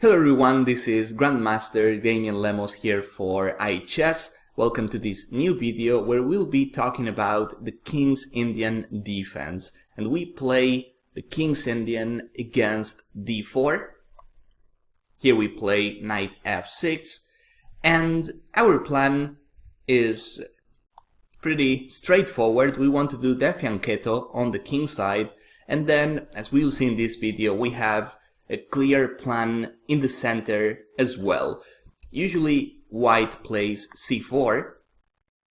Hello everyone, this is Grandmaster Damian Lemos here for iChess. Welcome to this new video where we'll be talking about the King's Indian defense. And we play the King's Indian against d4. Here we play knight f6. And our plan is pretty straightforward. We want to do de fianchetto on the king side. And then, as we'll see in this video, we have a clear plan in the center as well. Usually white plays c4.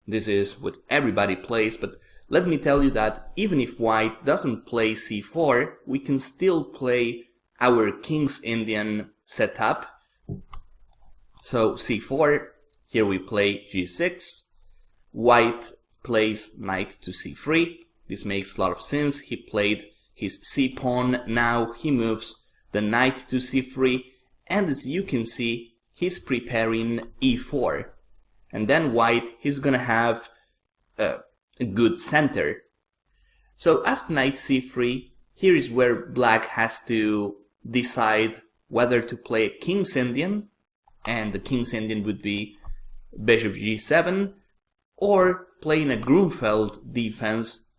This is what everybody plays, but let me tell you that even if white doesn't play c4, we can still play our King's Indian setup. So c4, here we play g6. White plays knight to c3. This makes a lot of sense. He played his c-pawn, now he moves the knight to c3, and as you can see, he's preparing e4. And then white, he's gonna have a good center. So after knight c3, here is where black has to decide whether to play a King's Indian, and the King's Indian would be bishop g7, or playing a Grunfeld defense,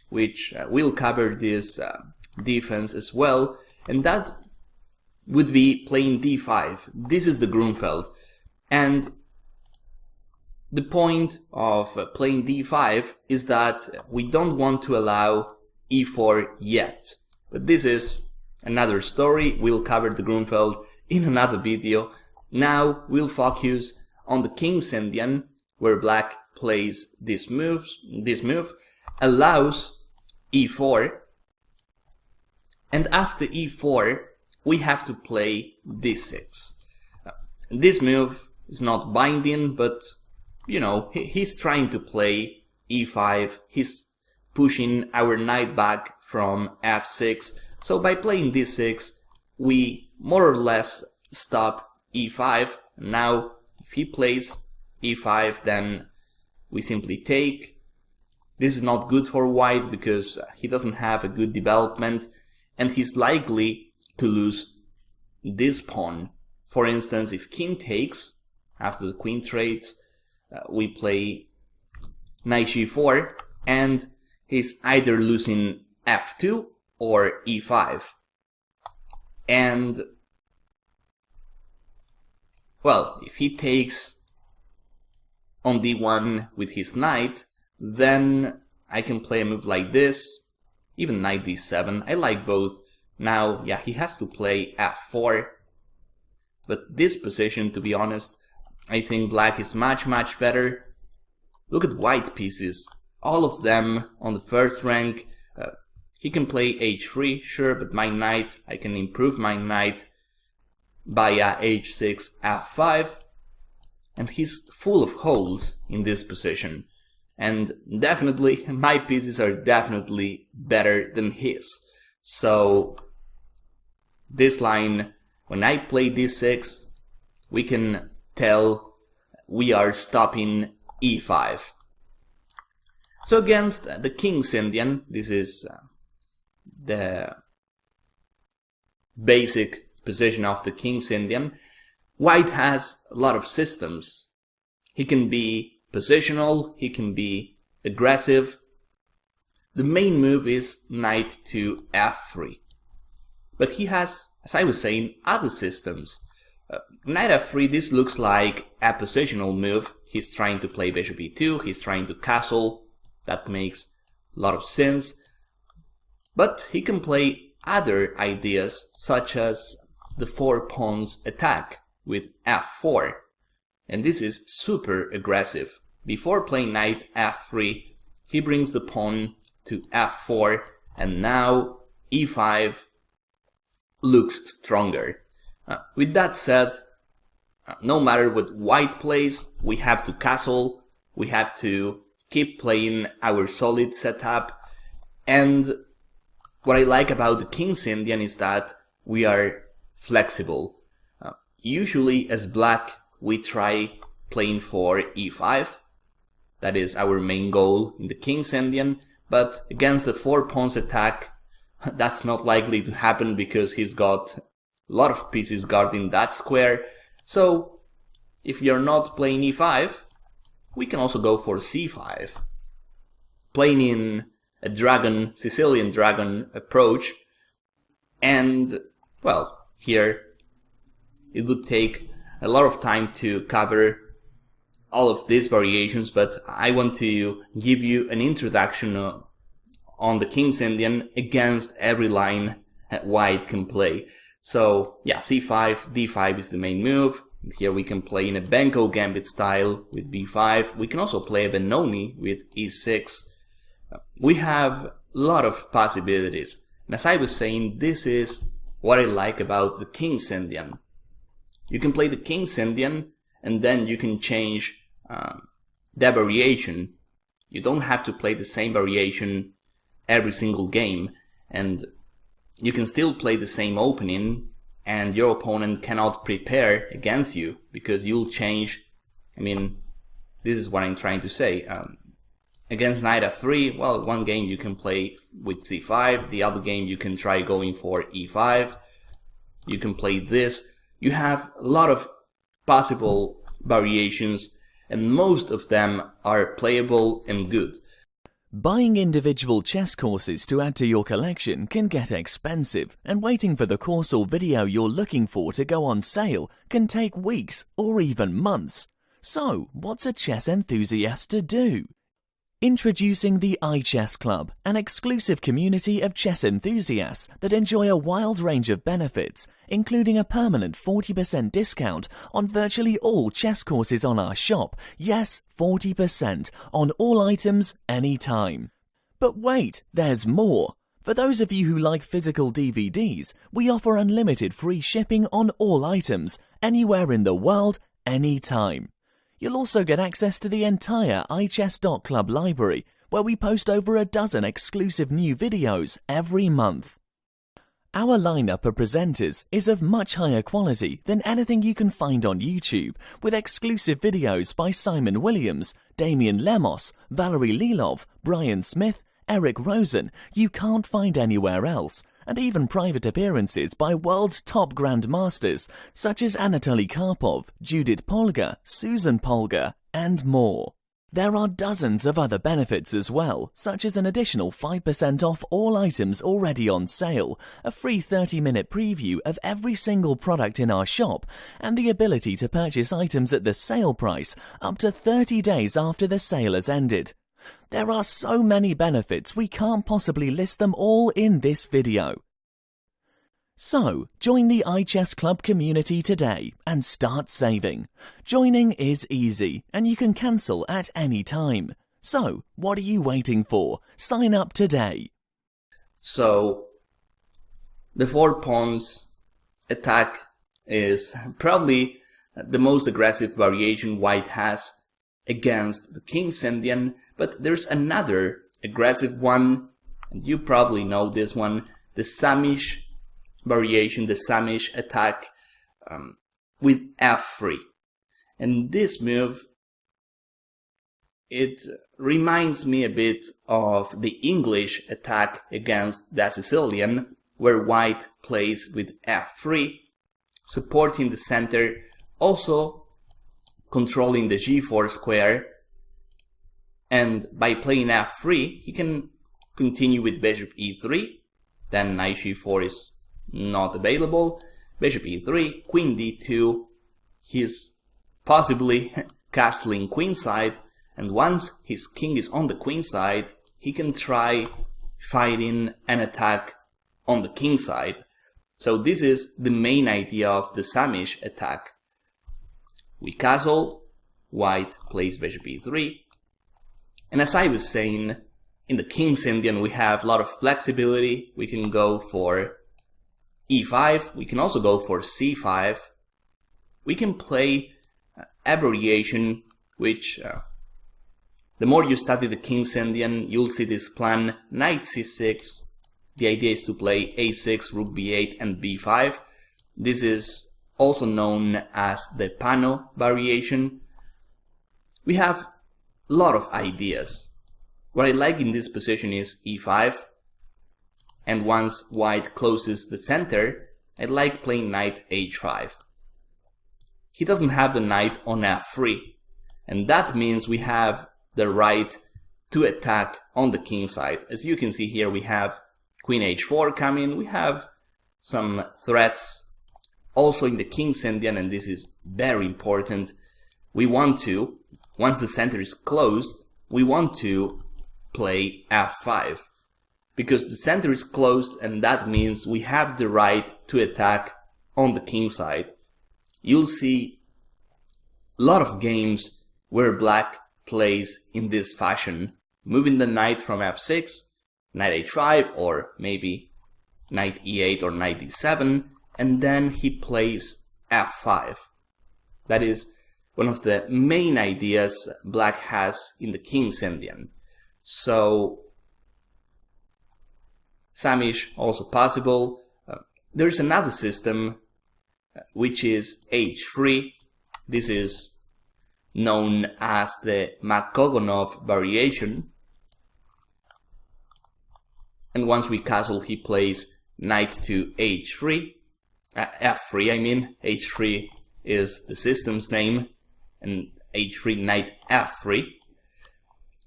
which we'll cover this defense as well. And that would be playing d5. This is the Grunfeld. And the point of playing d5 is that we don't want to allow e4 yet. But this is another story. We'll cover the Grunfeld in another video. Now we'll focus on the King's Indian, where black plays this move, allows e4. And after e4, we have to play d6. This move is not binding, but, you know, he's trying to play e5. He's pushing our knight back from f6. So by playing d6, we more or less stop e5. Now, if he plays e5, then we simply take. This is not good for white because he doesn't have a good development, and he's likely to lose this pawn. For instance, if king takes, after the queen trades, we play knight g4, and he's either losing f2 or e5. And, well, if he takes on d1 with his knight, then I can play a move like this. Even knight d7, I like both. Now, yeah, he has to play f4. But this position, to be honest, I think black is much better. Look at white pieces. All of them on the first rank. He can play h3, sure, but my knight, I can improve my knight by h6, f5. And he's full of holes in this position. And definitely, my pieces are definitely better than his. So, this line, when I play d6, we can tell we are stopping e5. So against the King's Indian, this is the basic position of the King's Indian, white has a lot of systems. He can be positional, he can be aggressive. The main move is knight to f3. But he has, as I was saying, other systems. Knight f3, this looks like a positional move. He's trying to play bishop e2, he's trying to castle. That makes a lot of sense. But he can play other ideas, such as the 4 pawns attack with f4. And this is super aggressive. Before playing knight f3, he brings the pawn to f4, and now e5 looks stronger. With that said, no matter what white plays, we have to castle, we have to keep playing our solid setup, and what I like about the King's Indian is that we are flexible. Usually as black, we try playing for e5. That is our main goal in the King's Indian. But against the 4 pawns attack, that's not likely to happen because he's got lot of pieces guarding that square. So if you're not playing e5, we can also go for c5. Playing in a dragon, Sicilian dragon approach, and well, here it would take a lot of time to cover all of these variations, but I want to give you an introduction on the King's Indian against every line white can play. So yeah, c5, d5 is the main move. Here we can play in a Benko gambit style with b5. We can also play a Benoni with e6. We have a lot of possibilities. And as I was saying, this is what I like about the King's Indian. You can play the King's Indian and then you can change the variation. You don't have to play the same variation every single game, and you can still play the same opening and your opponent cannot prepare against you because you'll change. I mean, this is what I'm trying to say. Against knight f3, well, one game you can play with c5, the other game you can try going for e5, you can play this. You have a lot of possible variations, and most of them are playable and good. Buying individual chess courses to add to your collection can get expensive, and waiting for the course or video you're looking for to go on sale can take weeks or even months. So, what's a chess enthusiast to do? Introducing the iChess Club, an exclusive community of chess enthusiasts that enjoy a wild range of benefits, including a permanent 40% discount on virtually all chess courses on our shop. Yes, 40% on all items anytime. But wait, there's more. For those of you who like physical DVDs, we offer unlimited free shipping on all items, anywhere in the world, anytime. You'll also get access to the entire iChess.club library, where we post over a dozen exclusive new videos every month. Our lineup of presenters is of much higher quality than anything you can find on YouTube, with exclusive videos by Simon Williams, Damian Lemos, Valerie Lilov, Brian Smith, Eric Rosen you can't find anywhere else, and even private appearances by world's top grandmasters such as Anatoly Karpov, Judith Polgar, Susan Polgar, and more. There are dozens of other benefits as well, such as an additional 5% off all items already on sale, a free 30-minute preview of every single product in our shop, and the ability to purchase items at the sale price up to 30 days after the sale has ended. There are so many benefits we can't possibly list them all in this video. So, join the iChess Club community today and start saving. Joining is easy and you can cancel at any time. So, what are you waiting for? Sign up today. So, the 4 pawns attack is probably the most aggressive variation white has against the King's Indian, but there's another aggressive one, and you probably know this one, the Samish variation, the Samish attack with f3. And this move, it reminds me a bit of the English attack against the Sicilian, where white plays with f3, supporting the center, also controlling the g4 square, and by playing f3 he can continue with bishop e3, then knight g4 is not available, bishop e3, queen d2, he's possibly castling queenside, and once his king is on the queenside he can try fighting an attack on the king side. So this is the main idea of the Samish attack. We castle, white plays bishop e3, and as I was saying, in the King's Indian we have a lot of flexibility. We can go for e5, we can also go for c5, we can play a variation which, the more you study the King's Indian, you'll see this plan, knight c6, the idea is to play a6, rook b8 and b5. This is also known as the Pano variation. We have a lot of ideas. What I like in this position is e5, and once white closes the center I like playing knight h5. He doesn't have the knight on f3, and that means we have the right to attack on the king side. As you can see here, we have queen h4 coming, we have some threats also in the King's Indian, and this is very important. We want to, once the center is closed, we want to play f5, because the center is closed, and that means we have the right to attack on the king side. You'll see a lot of games where black plays in this fashion, moving the knight from f6, knight h5, or maybe knight e8 or knight d7, and then he plays f5. That is one of the main ideas black has in the King's Indian. So Samish also possible. There's another system which is h3. This is known as the Makogonov variation. And once we castle, he plays knight to h3, f3 I mean. h3 is the system's name, and h3 knight f3.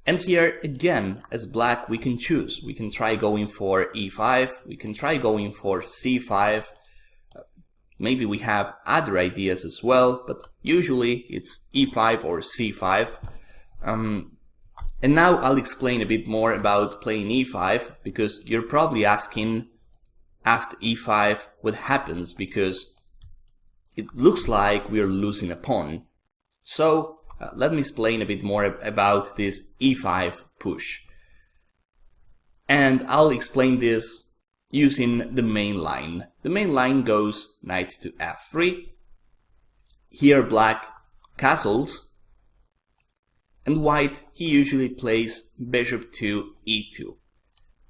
And here again, as black, we can choose. We can try going for e5, we can try going for c5. Maybe we have other ideas as well, but usually it's e5 or c5. And now I'll explain a bit more about playing e5, because you're probably asking after e5 what happens, because it looks like we're losing a pawn. So let me explain a bit more about this e5 push. And I'll explain this using the main line. The main line goes knight to f3. Here black castles, and white, he usually plays bishop to e2.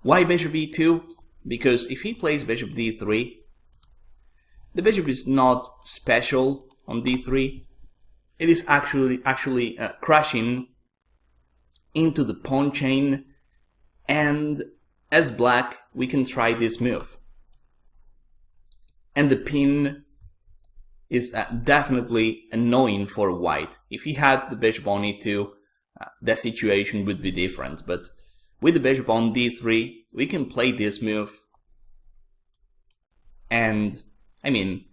Why bishop e2? Because if he plays bishop d3, the bishop is not special on d3. It is actually crashing into the pawn chain, and as black we can try this move. And the pin is definitely annoying for white. If he had the bishop on e2, the situation would be different, but with the bishop on d3 we can play this move. And I mean,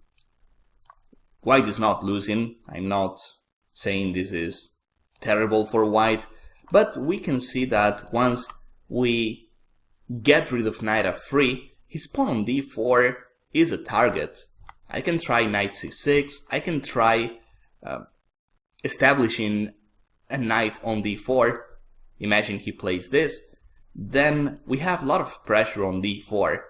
white is not losing. I'm not saying this is terrible for white, but we can see that once we get rid of knight f3, his pawn on d4 is a target. I can try knight c6, I can try establishing a knight on d4. Imagine he plays this, then we have a lot of pressure on d4.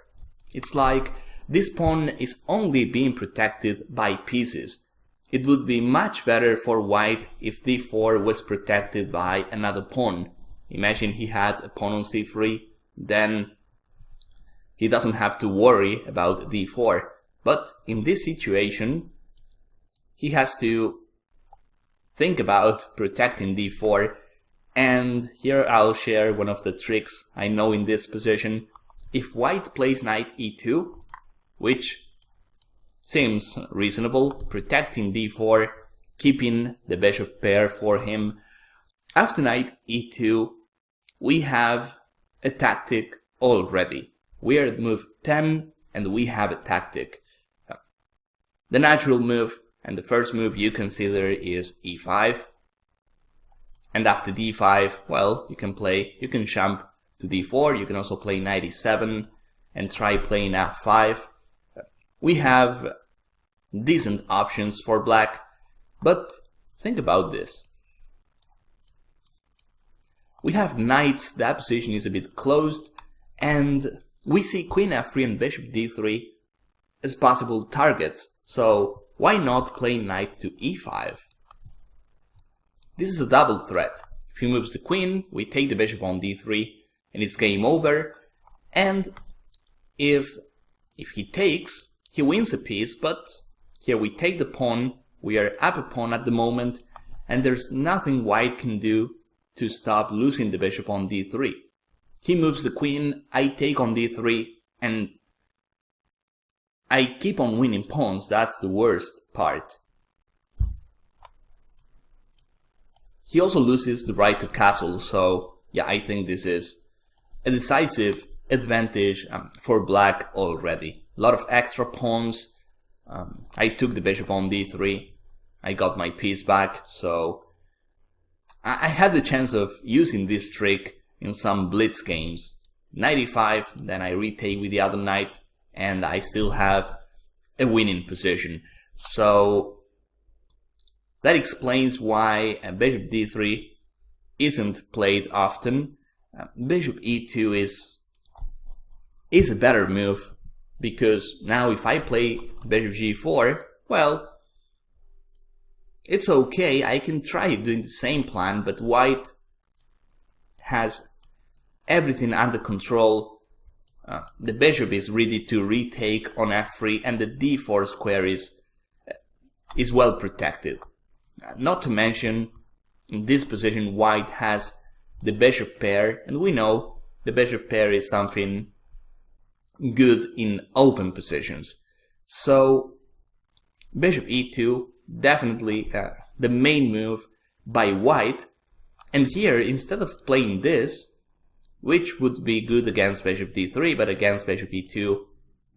It's like this pawn is only being protected by pieces. It would be much better for white if d4 was protected by another pawn. Imagine he had a pawn on c3, then he doesn't have to worry about d4. But in this situation, he has to think about protecting d4. And here I'll share one of the tricks I know in this position. If white plays knight e2, which seems reasonable, protecting d4, keeping the bishop pair for him, after knight e2, we have a tactic already. We are at move 10 and we have a tactic. The natural move and the first move you consider is e5. And after d5, well, you can jump to d4, you can also play knight e7 and try playing f5. We have decent options for black, but think about this. We have knights, that position is a bit closed, and we see queen f3 and bishop d3 as possible targets, so why not play knight to e5? This is a double threat. If he moves the queen, we take the bishop on d3, and it's game over, and if he takes, he wins a piece, but here we take the pawn, we are up a pawn at the moment, and there's nothing white can do to stop losing the bishop on d3. He moves the queen, I take on d3, and I keep on winning pawns, that's the worst part. He also loses the right to castle, so yeah, I think this is a decisive advantage for black already. A lot of extra pawns. I took the bishop on d3. I got my piece back, so I had the chance of using this trick in some blitz games. Knight e5, then I retake with the other knight, and I still have a winning position. So that explains why bishop d3 isn't played often. Bishop e2 is a better move, because now if I play bishop g4, well, it's okay, I can try doing the same plan, but white has everything under control. The bishop is ready to retake on f3, and the d4 square is well protected. Not to mention, in this position white has the bishop pair, and we know the bishop pair is something good in open positions. So bishop e2, definitely the main move by white. And here, instead of playing this, which would be good against bishop d3, but against bishop e2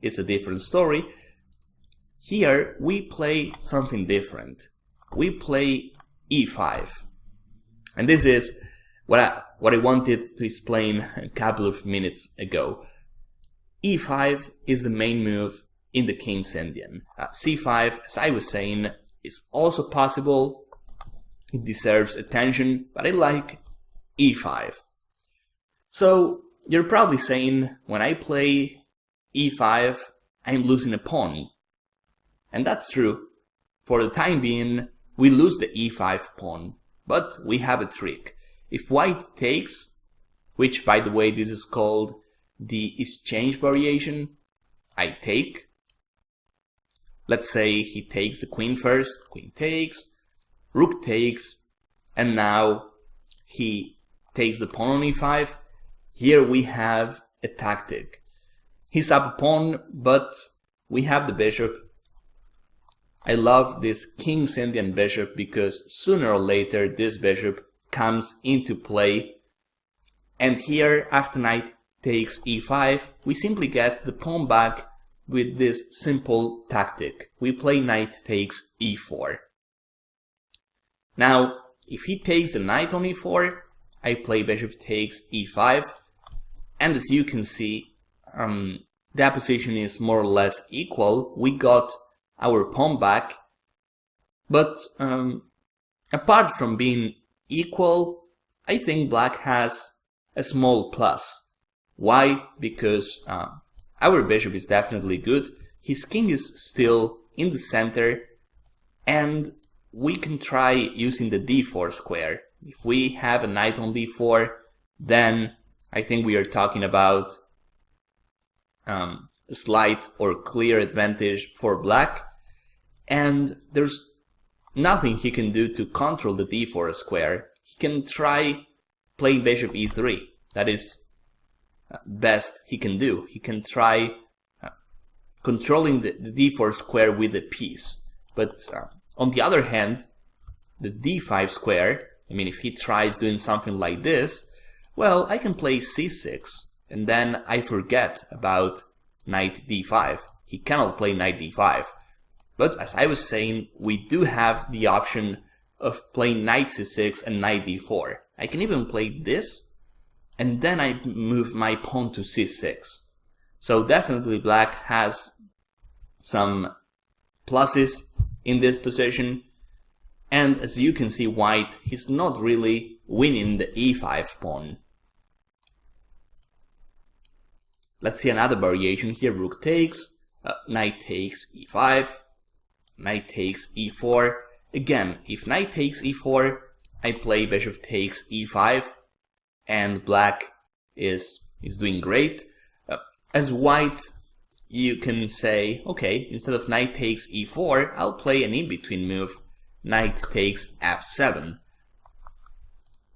it's a different story, here we play something different. We play e5. And this is what I wanted to explain a couple of minutes ago. e5 is the main move in the King's Indian. c5, as I was saying, is also possible. It deserves attention, but I like e5. So you're probably saying, when I play e5, I'm losing a pawn. And that's true. For the time being, we lose the e5 pawn, but we have a trick. If white takes, which by the way this is called the exchange variation, I take. Let's say he takes the queen first, queen takes, rook takes, and now he takes the pawn on e5. Here we have a tactic. He's up a pawn, but we have the bishop. I love this King's Indian bishop because sooner or later this bishop comes into play. And here, after knight takes e5, we simply get the pawn back with this simple tactic. We play knight takes e4. Now, if he takes the knight on e4, I play bishop takes e5. And as you can see, that position is more or less equal. We got our pawn back, but apart from being equal, I think black has a small plus. Why? Because our bishop is definitely good, his king is still in the center, and we can try using the d4 square. If we have a knight on d4, then I think we are talking about a slight or clear advantage for black, and there's nothing he can do to control the d4 square. He can try playing bishop e3. That is best he can do. He can try controlling the d4 square with a piece. But on the other hand, the d5 square, I mean, if he tries doing something like this, well, I can play c6, and then I forget about knight d5. He cannot play knight d5. But as I was saying, we do have the option of playing knight c6 and knight d4. I can even play this, and then I move my pawn to c6. So definitely black has some pluses in this position. And as you can see, white, he's not really winning the e5 pawn. Let's see another variation here. Rook takes, knight takes e5, knight takes e4. Again, if knight takes e4, I play bishop takes e5, and black is doing great. As white, you can say, okay, instead of knight takes e4, I'll play an in-between move, knight takes f7.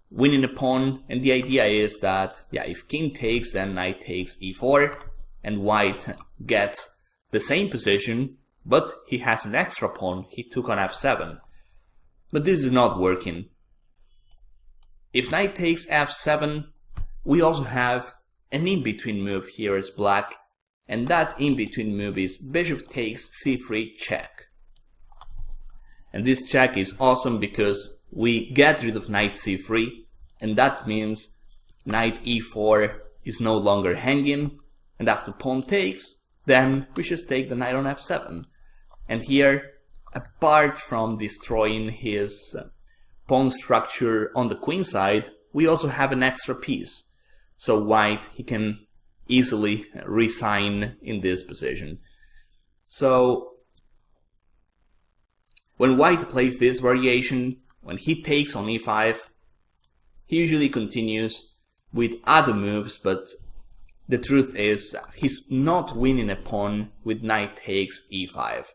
Winning a pawn, and the idea is that, yeah, if king takes, then knight takes e4, and white gets the same position, but he has an extra pawn. He took on f7. But this is not working. If knight takes f7, we also have an in-between move here as black, and that in-between move is bishop takes c3 check. And this check is awesome because we get rid of knight c3, and that means knight e4 is no longer hanging, and after pawn takes, then we just take the knight on f7. And here, apart from destroying his pawn structure on the queen side, we also have an extra piece. So white, he can easily resign in this position. So when white plays this variation, when he takes on e5, he usually continues with other moves, but the truth is he's not winning a pawn with knight takes e5.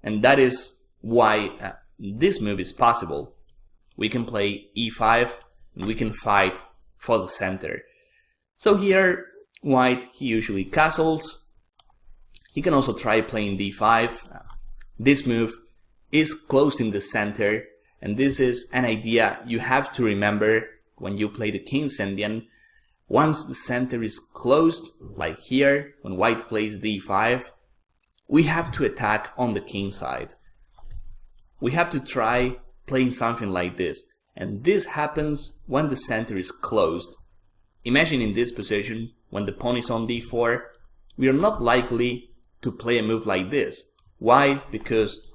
And that is why this move is possible. We can play e5 and we can fight for the center. So here, white, he usually castles. He can also try playing d5. This move is closing the center, and this is an idea you have to remember when you play the King's Indian. Once the center is closed, like here, when white plays d5, we have to attack on the king side. We have to try playing something like this, and this happens when the center is closed. Imagine in this position, when the pawn is on d4, we are not likely to play a move like this. Why? Because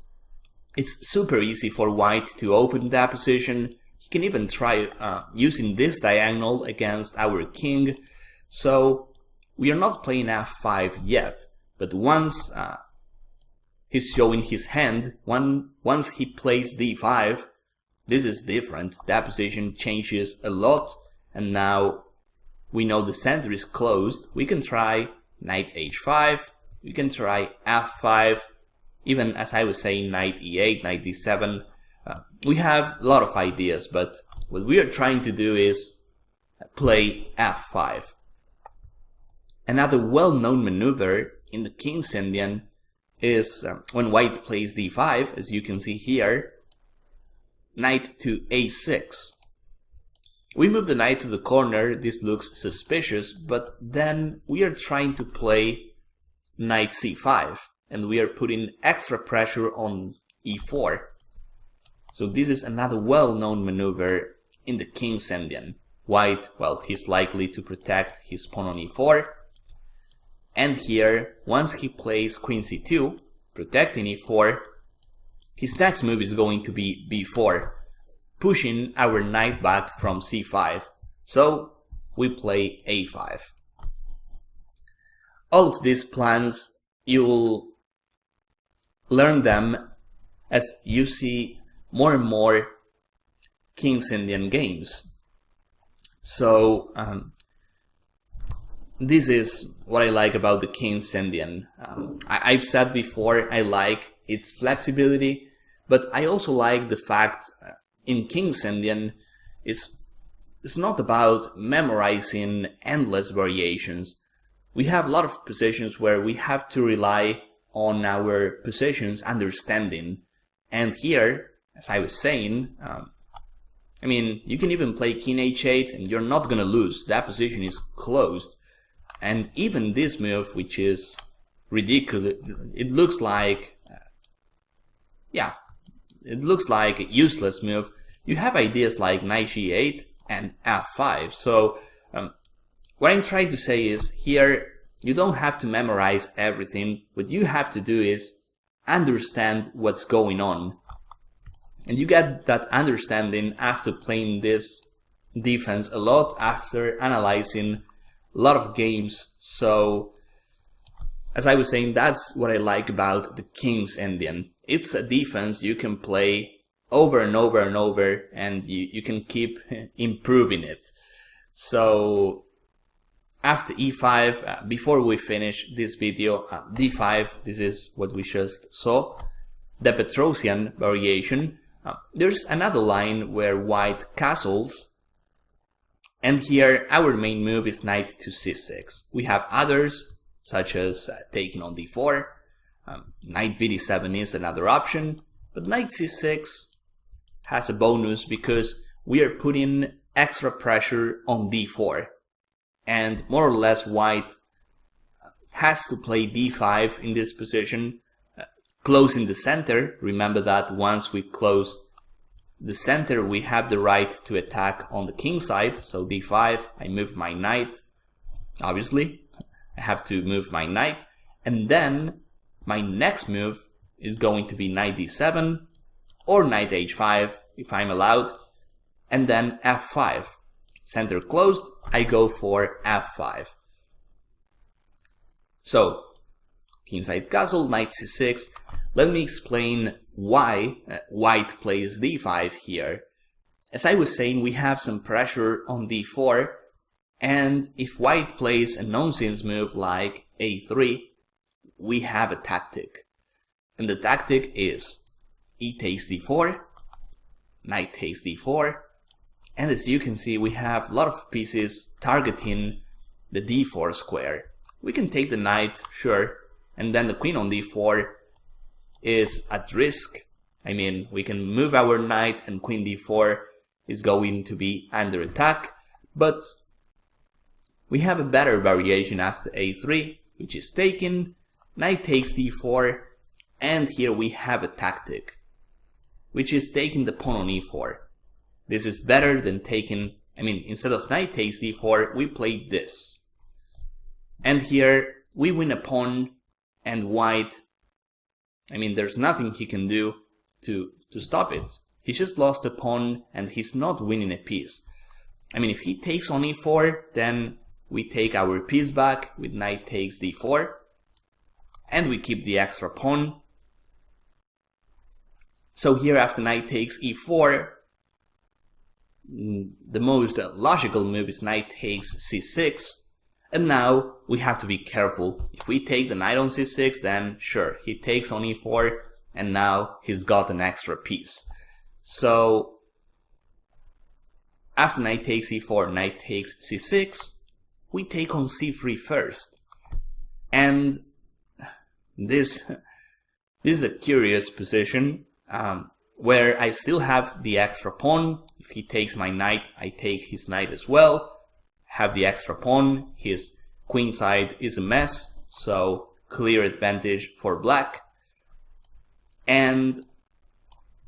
it's super easy for white to open that position. He can even try using this diagonal against our king. So we are not playing f5 yet, but once he's showing his hand, once he plays d5, this is different. That position changes a lot, and now we know the center is closed. We can try knight h5, we can try f5, even as I was saying, knight e8, knight d7. We have a lot of ideas, but what we are trying to do is play f5. Another well-known maneuver in the King's Indian is when white plays d5, as you can see here, knight to a6. We move the knight to the corner. This looks suspicious, but then we are trying to play knight c5, and we are putting extra pressure on e4. So this is another well-known maneuver in the King's Indian. White, well, he's likely to protect his pawn on e4. And here, once he plays queen c2, protecting e4, his next move is going to be b4, pushing our knight back from c5. So we play a5. All of these plans, you'll learn them as you see more and more King's Indian games. So this is what I like about the King's Indian. I've said before, I like its flexibility, but I also like the fact in King's Indian it's not about memorizing endless variations. We have a lot of positions where we have to rely on our positions understanding. And here, as I was saying, I mean, you can even play king h8 and you're not gonna lose. That position is closed. And even this move, which is ridiculous, it looks like, it looks like a useless move. You have ideas like knight g8 and f5. So what I'm trying to say is here, you don't have to memorize everything. What you have to do is understand what's going on. And you get that understanding after playing this defense a lot, after analyzing a lot of games. So, as I was saying, that's what I like about the King's Indian. It's a defense you can play over and over and over, and you can keep improving it. So, after e5, before we finish this video, d5, this is what we just saw, the Petrosian variation. There's another line where white castles, and here our main move is knight to c6. We have others, such as taking on d4. Knight bd7 is another option, but knight c6 has a bonus because we are putting extra pressure on d4, and more or less white has to play d5 in this position, closing the center. Remember that once we close the center, we have the right to attack on the king side. So d5, I move my knight. Obviously, I have to move my knight, and then my next move is going to be knight d7 or knight h5 if I'm allowed, and then f5. Center closed, I go for f5. So, kingside castle, knight c6. Let me explain why white plays d5 here. As I was saying, we have some pressure on d4, and if white plays a nonsense move like a3, we have a tactic. And the tactic is e takes d4, knight takes d4, and as you can see, we have a lot of pieces targeting the d4 square. We can take the knight, sure, and then the queen on d4 is at risk. I mean, we can move our knight and queen d4 is going to be under attack, but we have a better variation after a3, which is taken, knight takes d4, and here we have a tactic, which is taking the pawn on e4. This is better than taking, instead of knight takes d4, we played this. And here we win a pawn, and white, there's nothing he can do to stop it. He just lost a pawn and he's not winning a piece. If he takes on e4, then we take our piece back with knight takes d4, and we keep the extra pawn. So here after knight takes e4, the most logical move is knight takes c6. And now we have to be careful. If we take the knight on c6, then sure, he takes on e4, and now he's got an extra piece. So after knight takes e4, knight takes c6, we take on c3 first. And this is a curious position where I still have the extra pawn. If he takes my knight, I take his knight as well. Have the extra pawn, his queen side is a mess, so clear advantage for black. And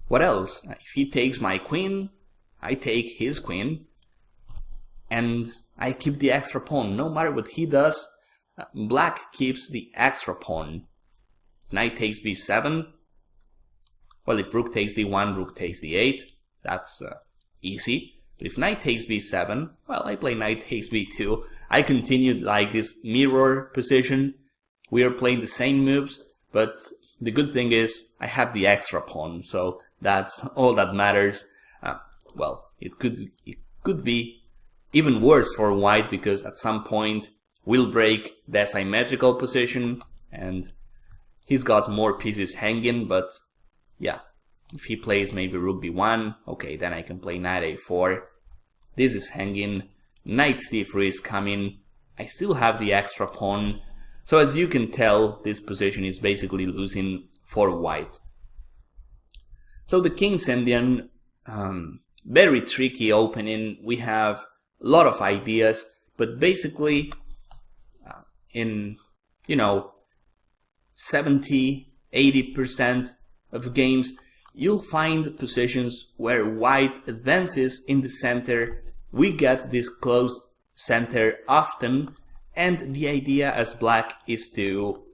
what else? If he takes my queen, I take his queen, and I keep the extra pawn. No matter what he does, black keeps the extra pawn. If knight takes b7, well, if rook takes d1, rook takes d8, that's easy. But if knight takes b7, well, I play knight takes b2. I continued like this mirror position. We are playing the same moves, but the good thing is I have the extra pawn, so that's all that matters. Well, it could be even worse for white, because at some point we'll break the asymmetrical position and he's got more pieces hanging. But yeah, if he plays maybe rook b1, okay, then I can play knight a4. This is hanging, knight c3 is coming, I still have the extra pawn. So as you can tell, this position is basically losing for white. So the King's Indian, very tricky opening. We have a lot of ideas, but basically in 70–80% of games, you'll find positions where white advances in the center. We get this closed center often, and the idea as black is to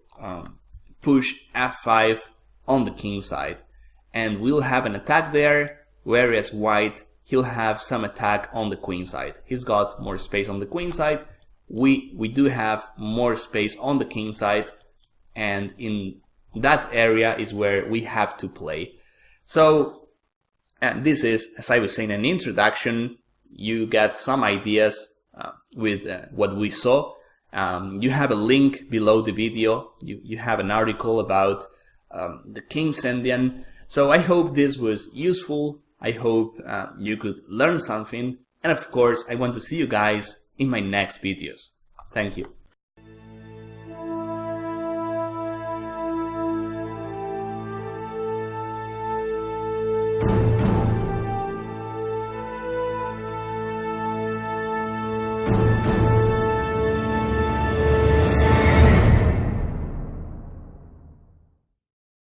push f5 on the king side, and we'll have an attack there, whereas white, he'll have some attack on the queen side. He's got more space on the queen side, we do have more space on the king side, and in that area is where we have to play. So this is, as I was saying, an introduction. You get some ideas with what we saw. You have a link below the video. You have an article about the King's Indian. So I hope this was useful. I hope you could learn something. And of course, I want to see you guys in my next videos. Thank you.